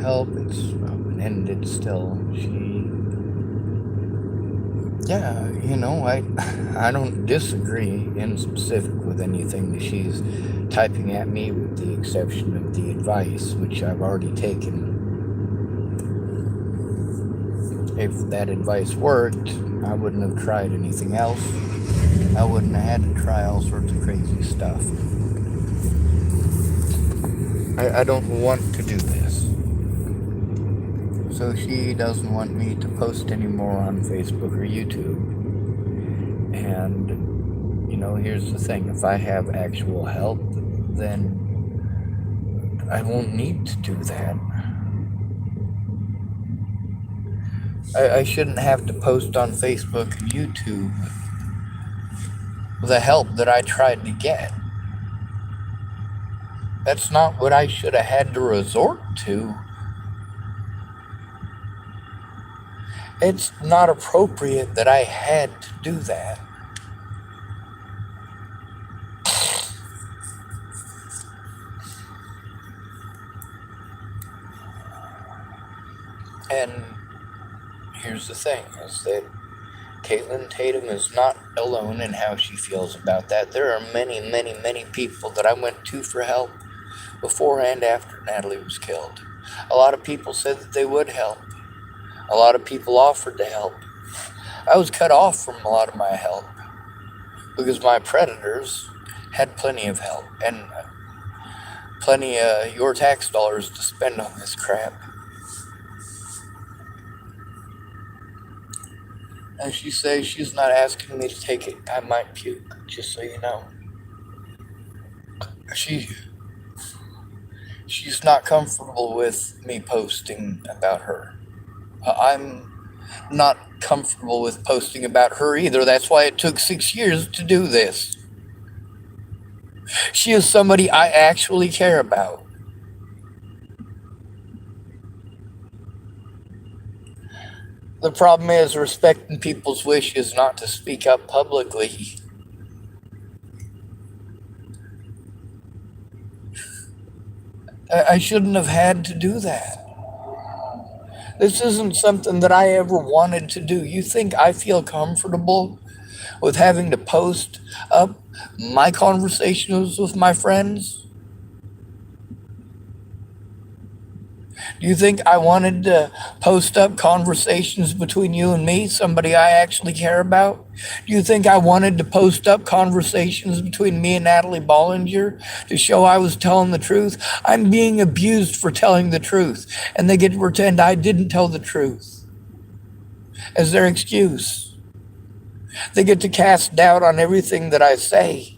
help. It's open-ended still. Yeah, I don't disagree in specific with anything that she's typing at me, with the exception of the advice, which I've already taken. If that advice worked, I wouldn't have tried anything else. I wouldn't have had to try all sorts of crazy stuff. I don't want to do this. So she doesn't want me to post anymore on Facebook or YouTube. And, here's the thing. If I have actual help, then I won't need to do that. I shouldn't have to post on Facebook and YouTube the help that I tried to get. That's not what I should have had to resort to. It's not appropriate that I had to do that. And here's the thing, is that Kaitlynne Tatum is not alone in how she feels about that. There are many, many, many people that I went to for help before and after Natalie was killed. A lot of people said that they would help. A lot of people offered to help. I was cut off from a lot of my help because my predators had plenty of help and plenty of your tax dollars to spend on this crap. As she says, she's not asking me to take it. I might puke, just so you know. She's not comfortable with me posting about her. I'm not comfortable with posting about her either. That's why it took 6 years to do this. She is somebody I actually care about. The problem is respecting people's wishes not to speak up publicly. I shouldn't have had to do that. This isn't something that I ever wanted to do. You think I feel comfortable with having to post up my conversations with my friends? Do you think I wanted to post up conversations between you and me, somebody I actually care about? Do you think I wanted to post up conversations between me and Natalie Bollinger to show I was telling the truth? I'm being abused for telling the truth, and they get to pretend I didn't tell the truth as their excuse. They get to cast doubt on everything that I say.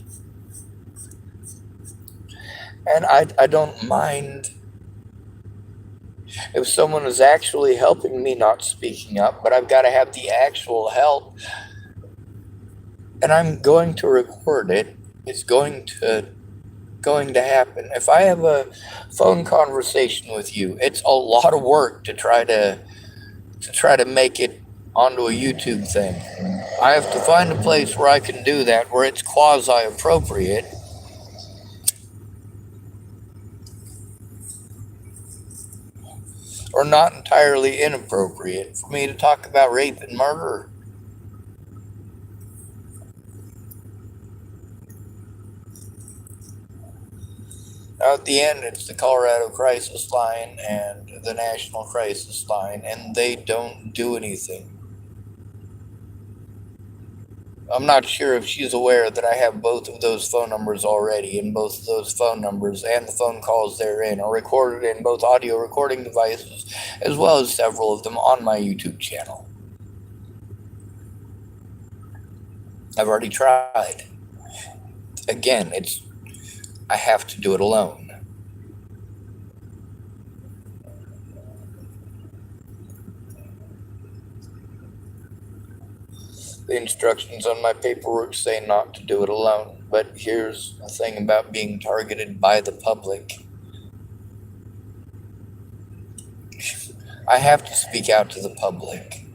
And I don't mind if someone is actually helping me not speaking up, but I've got to have the actual help. And I'm going to record it. It's going to happen. If I have a phone conversation with you, it's a lot of work to try to make it onto a YouTube thing. I have to find a place where I can do that, where it's quasi appropriate. Or not entirely inappropriate for me to talk about rape and murder. Now, at the end, it's the Colorado Crisis Line and the National Crisis Line, and they don't do anything. I'm not sure if she's aware that I have both of those phone numbers already, and both of those phone numbers and the phone calls therein are recorded in both audio recording devices, as well as several of them on my YouTube channel. I've already tried. Again, I have to do it alone. The instructions on my paperwork say not to do it alone, but here's the thing about being targeted by the public. I have to speak out to the public.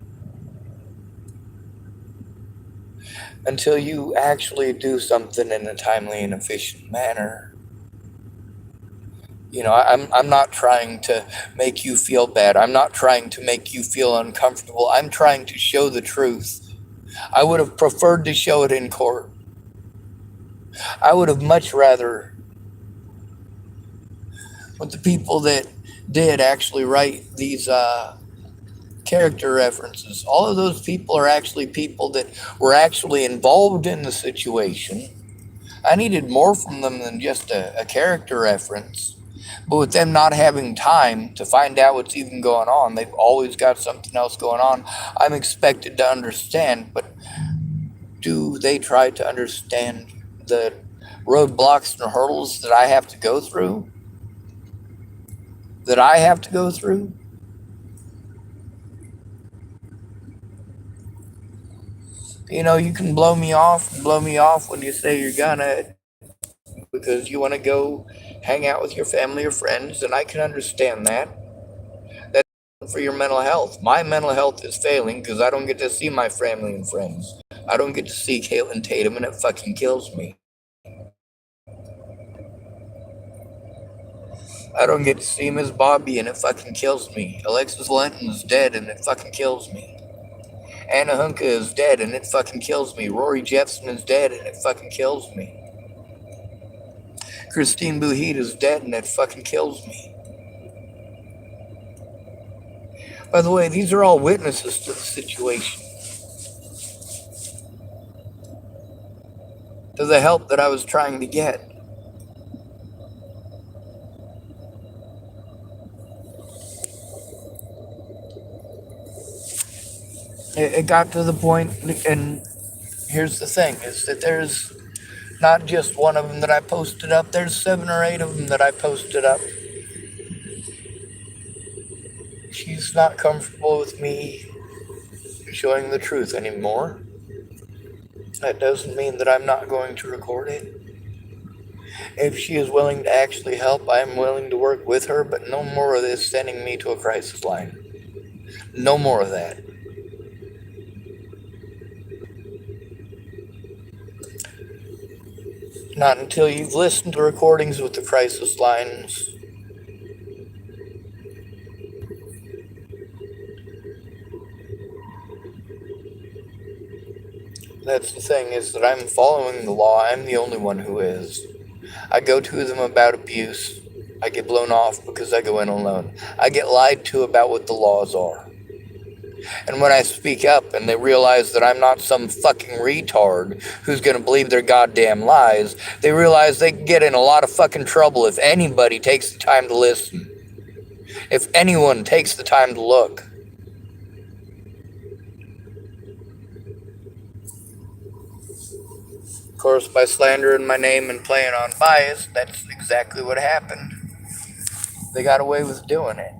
Until you actually do something in a timely and efficient manner, I'm not trying to make you feel bad. I'm not trying to make you feel uncomfortable. I'm trying to show the truth. I would have preferred to show it in court. I would have much rather, with the people that did actually write these character references, all of those people are actually people that were actually involved in the situation. I needed more from them than just a character reference. But with them not having time to find out what's even going on, they've always got something else going on. I'm expected to understand, but do they try to understand the roadblocks and hurdles that I have to go through? That I have to go through? You can blow me off when you say you're gonna, because you want to go hang out with your family or friends, and I can understand that. That's for your mental health. My mental health is failing because I don't get to see my family and friends. I don't get to see Kaitlynne Tatum, and it fucking kills me. I don't get to see Miss Bobby, and it fucking kills me. Alexis Linton is dead, and it fucking kills me. Anna Hunka is dead, and it fucking kills me. Rory Jepson is dead, and it fucking kills me. Christine Bouhid is dead, and it fucking kills me. By the way, these are all witnesses to the situation, to the help that I was trying to get. It got to the point, and here's the thing, is that there's not just one of them that I posted up, there's 7 or 8 of them that I posted up. She's not comfortable with me showing the truth anymore. That doesn't mean that I'm not going to record it. If she is willing to actually help, I'm willing to work with her, but no more of this sending me to a crisis line. No more of that. Not until you've listened to recordings with the crisis lines. That's the thing, is that I'm following the law. I'm the only one who is. I go to them about abuse. I get blown off because I go in alone. I get lied to about what the laws are. And when I speak up and they realize that I'm not some fucking retard who's going to believe their goddamn lies, they realize they can get in a lot of fucking trouble if anybody takes the time to listen. If anyone takes the time to look. Of course, by slandering my name and playing on bias, that's exactly what happened. They got away with doing it.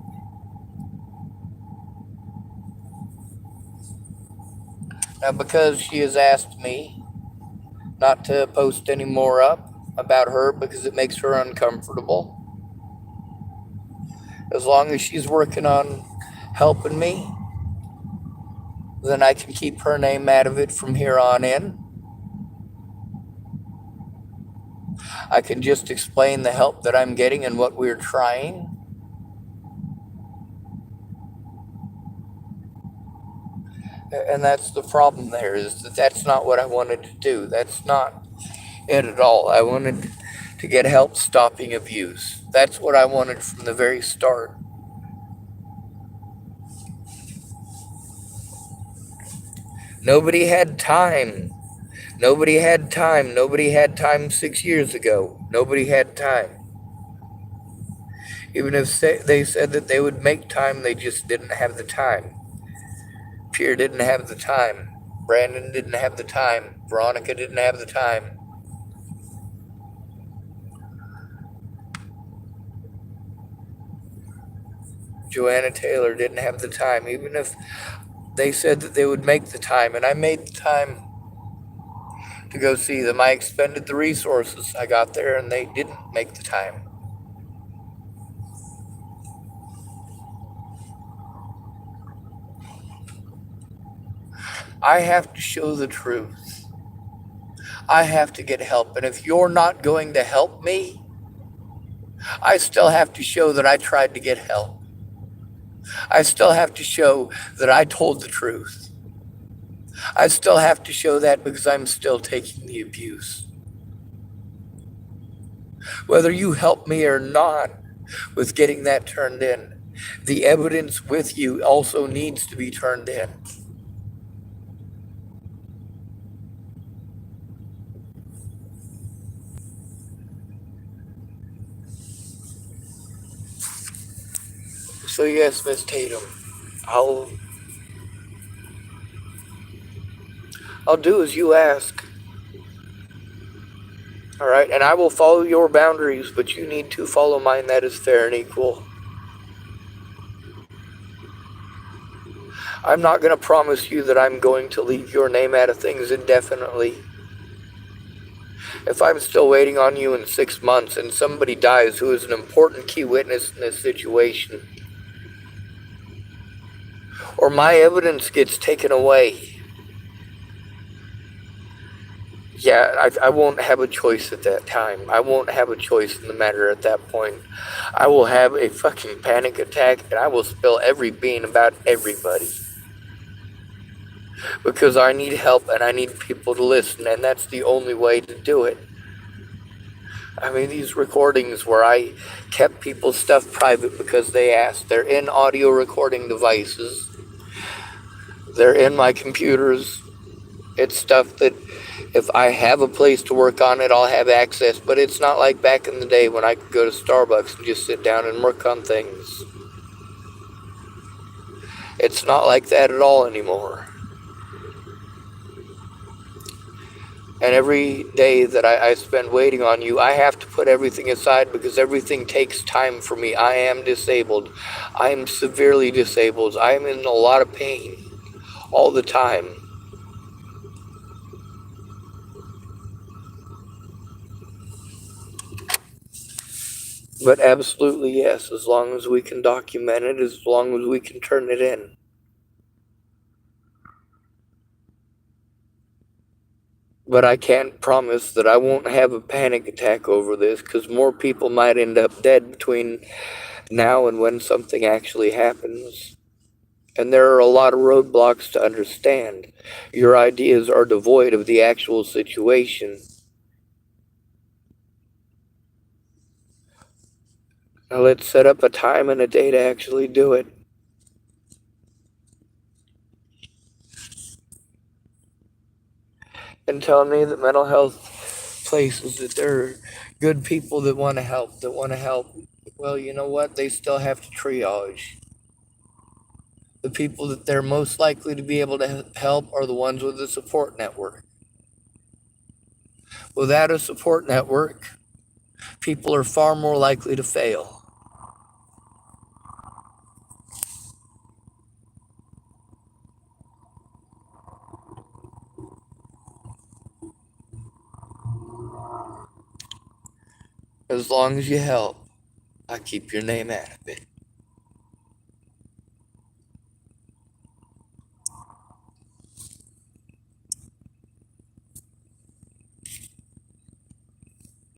Now, because she has asked me not to post any more up about her because it makes her uncomfortable, as long as she's working on helping me, then I can keep her name out of it from here on in. I can just explain the help that I'm getting and what we're trying. And that's the problem there, is that that's not what I wanted to do. That's not it at all. I wanted to get help stopping abuse. That's what I wanted from the very start. Nobody had time. Nobody had time. Nobody had time 6 years ago. Nobody had time. Even if they said that they would make time, they just didn't have the time. Pierre didn't have the time. Brandon didn't have the time. Veronica didn't have the time. Joanna Taylor didn't have the time. Even if they said that they would make the time, and I made the time to go see them. I expended the resources. I got there and they didn't make the time. I have to show the truth. I have to get help. And if you're not going to help me, I still have to show that I tried to get help. I still have to show that I told the truth. I still have to show that because I'm still taking the abuse. Whether you help me or not with getting that turned in, the evidence with you also needs to be turned in. So yes, Miss Tatum, I'll I'll do as you ask. All right, and I will follow your boundaries, but you need to follow mine. That is fair and equal. I'm not going to promise you that I'm going to leave your name out of things indefinitely. If I'm still waiting on you in 6 months and somebody dies who is an important key witness in this situation, or my evidence gets taken away, yeah, I won't have a choice at that time. I won't have a choice in the matter at that point. I will have a fucking panic attack and I will spill every bean about everybody. Because I need help and I need people to listen, and that's the only way to do it. I mean, these recordings where I kept people's stuff private because they asked, they're in audio recording devices, they're in my computers. It's stuff that if I have a place to work on it, I'll have access, but it's not like back in the day when I could go to Starbucks and just sit down and work on things. It's not like that at all anymore. And every day that I spend waiting on you, I have to put everything aside because everything takes time for me. I am disabled. I am severely disabled. I am in a lot of pain all the time. But absolutely yes, as long as we can document it, as long as we can turn it in. But I can't promise that I won't have a panic attack over this because more people might end up dead between now and when something actually happens. And there are a lot of roadblocks to understand. Your ideas are devoid of the actual situation. Now let's set up a time and a day to actually do it. And tell me that mental health places, that there are good people that want to help, Well, you know what? They still have to triage. The people that they're most likely to be able to help are the ones with a support network. Without a support network, people are far more likely to fail. As long as you help, I keep your name out of it.